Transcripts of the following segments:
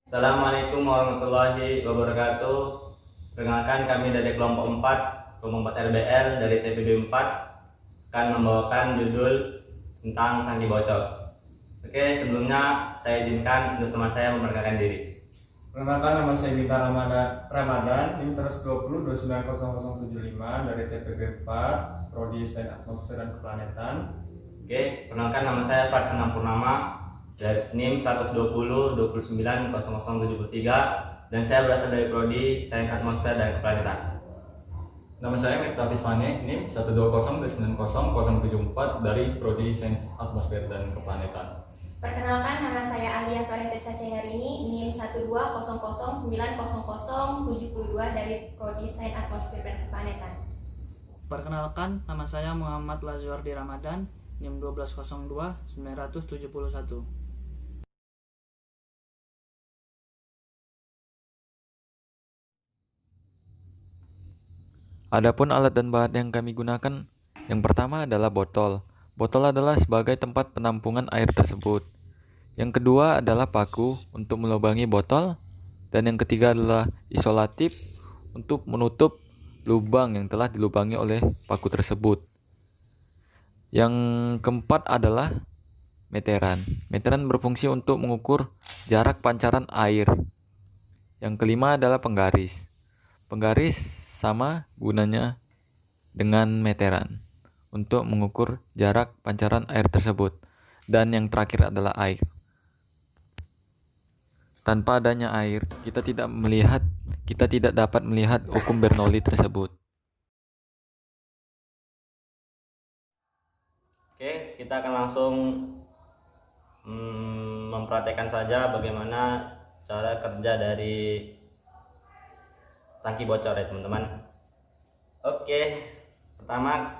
Assalamualaikum warahmatullahi wabarakatuh. Perkenalkan, kami dari kelompok 4 RBL dari TPB 4 akan membawakan judul tentang tangki bocor. Oke, sebelumnya saya izinkan untuk teman saya memperkenalkan diri. Perkenalkan, nama saya Bintang Ramadan, NIM 120290075 dari TPB 4, Prodi Sains Atmosfer dan Keplanetan. Oke, perkenalkan, nama saya Farsana Purnama dari NIM 120290073 dan saya berasal dari Prodi Sains Atmosfer dan Keplanetan. Nama saya Miftah Pismane, NIM 120907074 dari Prodi Sains Atmosfer dan Keplanetan. Perkenalkan, nama saya Alia Parentesa Cahyarini, NIM 120909072 dari Prodi Sains Atmosfer dan Keplanetan. Perkenalkan, nama saya Muhammad Lazuardi Ramadan, NIM 1202971. Adapun alat dan bahan yang kami gunakan, yang pertama adalah botol. Botol adalah sebagai tempat penampungan air tersebut. Yang kedua adalah paku untuk melubangi botol, dan yang ketiga adalah isolatif untuk menutup lubang yang telah dilubangi oleh paku tersebut. Yang keempat adalah meteran. Meteran berfungsi untuk mengukur jarak pancaran air. Yang kelima adalah penggaris. Penggaris sama gunanya dengan meteran untuk mengukur jarak pancaran air tersebut. Dan yang terakhir adalah air. Tanpa adanya air, kita tidak dapat melihat hukum Bernoulli tersebut. Oke, kita akan langsung mempraktekkan saja bagaimana cara kerja dari tangki bocor ya teman-teman. Oke, pertama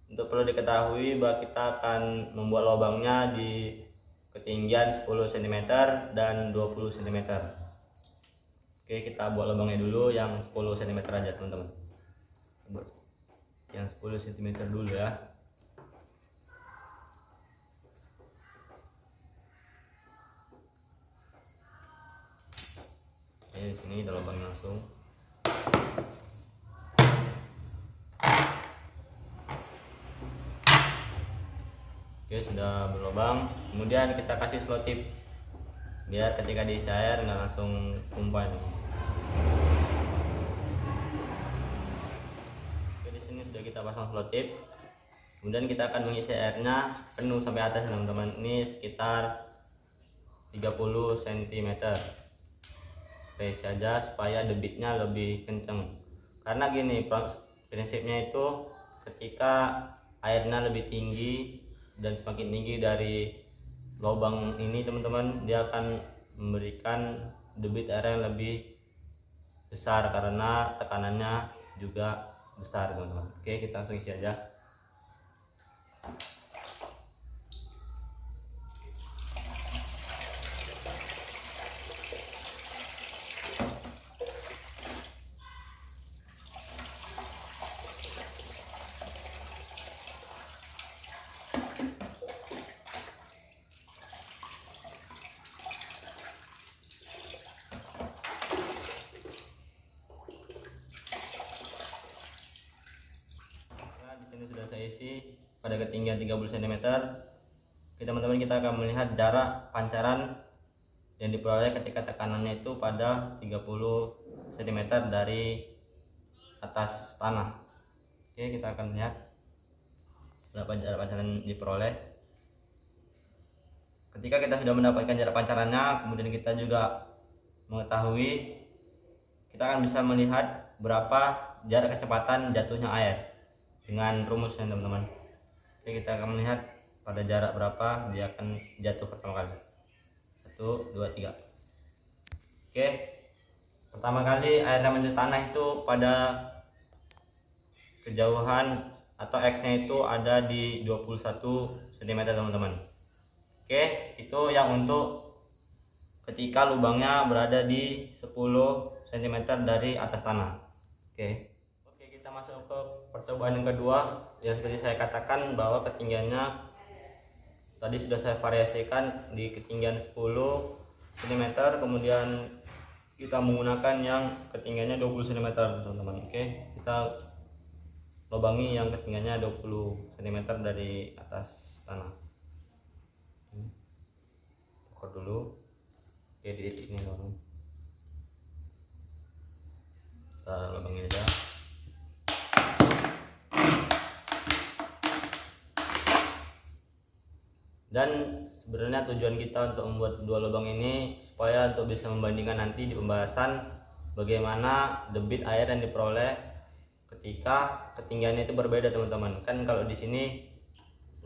untuk perlu diketahui bahwa kita akan membuat lubangnya di ketinggian 10 cm dan 20 cm. Oke, kita buat lubangnya dulu yang 10 cm aja teman-teman. Yang 10 cm dulu ya. Oke, di sini ada lubangnya langsung. Oke, sudah berlubang. Kemudian kita kasih selotip biar ketika diisi air nggak langsung tumpah. Oke, di sini sudah kita pasang selotip. Kemudian kita akan mengisi airnya penuh sampai atas teman-teman. Ini sekitar 30 cm. Oke, saja supaya debitnya lebih kenceng. Karena gini, prinsipnya itu ketika airnya lebih tinggi dan semakin tinggi dari lubang ini teman-teman, dia akan memberikan debit air yang lebih besar karena tekanannya juga besar teman-teman. Oke, kita langsung isi aja. Ini sudah saya isi pada ketinggian 30 cm. Oke teman-teman, kita akan melihat jarak pancaran yang diperoleh ketika tekanannya itu pada 30 cm dari atas tanah. Oke, kita akan lihat berapa jarak pancaran yang diperoleh. Ketika kita sudah mendapatkan jarak pancarannya, kemudian kita juga mengetahui, kita akan bisa melihat berapa jarak kecepatan jatuhnya air dengan rumusnya teman-teman. Oke, kita akan melihat pada jarak berapa dia akan jatuh pertama kali. 1, 2, 3. Oke, pertama kali airnya menyentuh tanah itu pada kejauhan atau X nya itu ada di 21 cm teman-teman. Oke, itu yang untuk ketika lubangnya berada di 10 cm dari atas tanah. Oke, kita masuk ke percobaan yang kedua. Ya, seperti saya katakan bahwa ketinggiannya tadi sudah saya variasikan di ketinggian 10 cm, kemudian kita menggunakan yang ketinggiannya 20 cm teman-teman. Oke, kita lubangi yang ketinggiannya 20 cm dari atas tanah. Ukur dulu. Oke, di titik ini teman-teman. Kita lubangi aja. Dan sebenarnya tujuan kita untuk membuat dua lubang ini supaya untuk bisa membandingkan nanti di pembahasan bagaimana debit air yang diperoleh ketika ketinggiannya itu berbeda teman-teman. Kan kalau di sini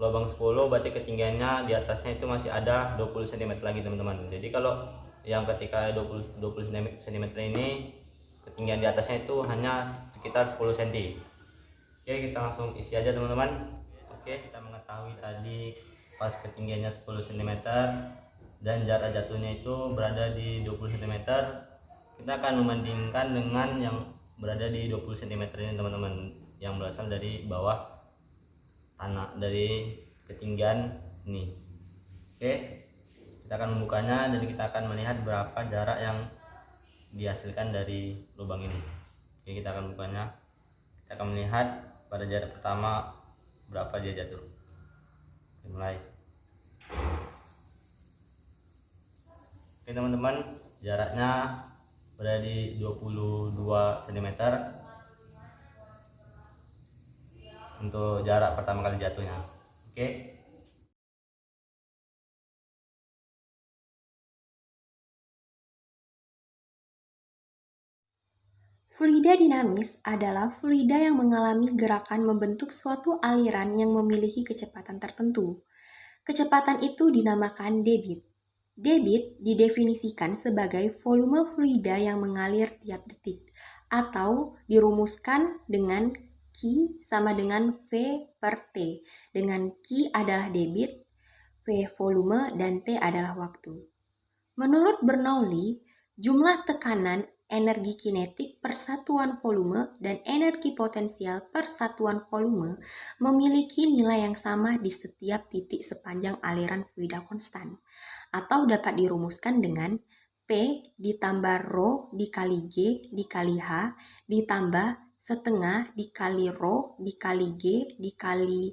lubang 10 berarti ketinggiannya di atasnya itu masih ada 20 cm lagi teman-teman. Jadi kalau yang ketika 20 cm ini ketinggian di atasnya itu hanya sekitar 10 cm. Oke, kita langsung isi aja teman-teman. Oke, kita mengetahui tadi pas ketinggiannya 10 cm dan jarak jatuhnya itu berada di 20 cm. Kita akan membandingkan dengan yang berada di 20 cm ini teman-teman, yang berasal dari bawah tanah, dari ketinggian ini. Oke, kita akan membukanya dan kita akan melihat berapa jarak yang dihasilkan dari lubang ini. Oke, kita akan bukanya. Kita akan melihat pada jarak pertama berapa dia jatuh. Mulai. Oke teman-teman, jaraknya berada di 22 cm untuk jarak pertama kali jatuhnya. Oke. Fluida dinamis adalah fluida yang mengalami gerakan membentuk suatu aliran yang memiliki kecepatan tertentu. Kecepatan itu dinamakan debit. Debit didefinisikan sebagai volume fluida yang mengalir tiap detik, atau dirumuskan dengan Q sama dengan V per T, dengan Q adalah debit, V volume, dan T adalah waktu. Menurut Bernoulli, jumlah tekanan, energi kinetik per satuan volume dan energi potensial per satuan volume memiliki nilai yang sama di setiap titik sepanjang aliran fluida konstan, atau dapat dirumuskan dengan P ditambah rho dikali G dikali H ditambah setengah dikali rho dikali G dikali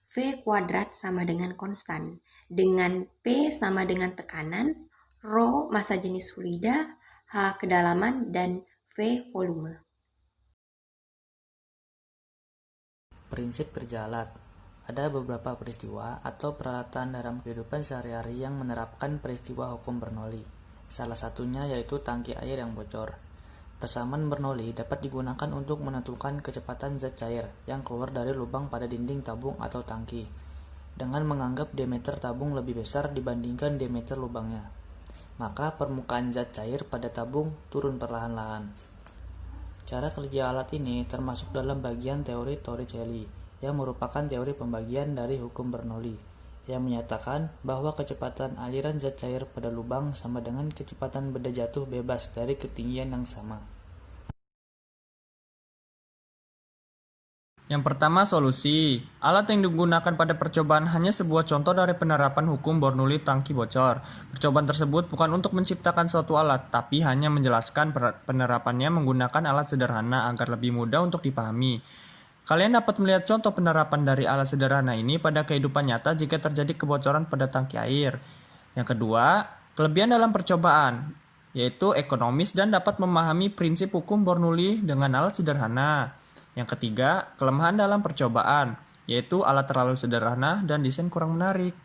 V kuadrat sama dengan konstan, dengan P sama dengan tekanan, rho massa jenis fluida, H kedalaman, dan V volume. Prinsip kerja alat. Ada beberapa peristiwa atau peralatan dalam kehidupan sehari-hari yang menerapkan peristiwa hukum Bernoulli. Salah satunya yaitu tangki air yang bocor. Persamaan Bernoulli dapat digunakan untuk menentukan kecepatan zat cair yang keluar dari lubang pada dinding tabung atau tangki, dengan menganggap diameter tabung lebih besar dibandingkan diameter lubangnya. Maka permukaan zat cair pada tabung turun perlahan-lahan. Cara kerja alat ini termasuk dalam bagian teori Torricelli, yang merupakan teori pembagian dari hukum Bernoulli, yang menyatakan bahwa kecepatan aliran zat cair pada lubang sama dengan kecepatan benda jatuh bebas dari ketinggian yang sama. Yang pertama, solusi. Alat yang digunakan pada percobaan hanya sebuah contoh dari penerapan hukum Bernoulli tangki bocor. Percobaan tersebut bukan untuk menciptakan suatu alat, tapi hanya menjelaskan penerapannya menggunakan alat sederhana agar lebih mudah untuk dipahami. Kalian dapat melihat contoh penerapan dari alat sederhana ini pada kehidupan nyata jika terjadi kebocoran pada tangki air. Yang kedua, kelebihan dalam percobaan, yaitu ekonomis dan dapat memahami prinsip hukum Bernoulli dengan alat sederhana. Yang ketiga, kelemahan dalam percobaan, yaitu alat terlalu sederhana dan desain kurang menarik.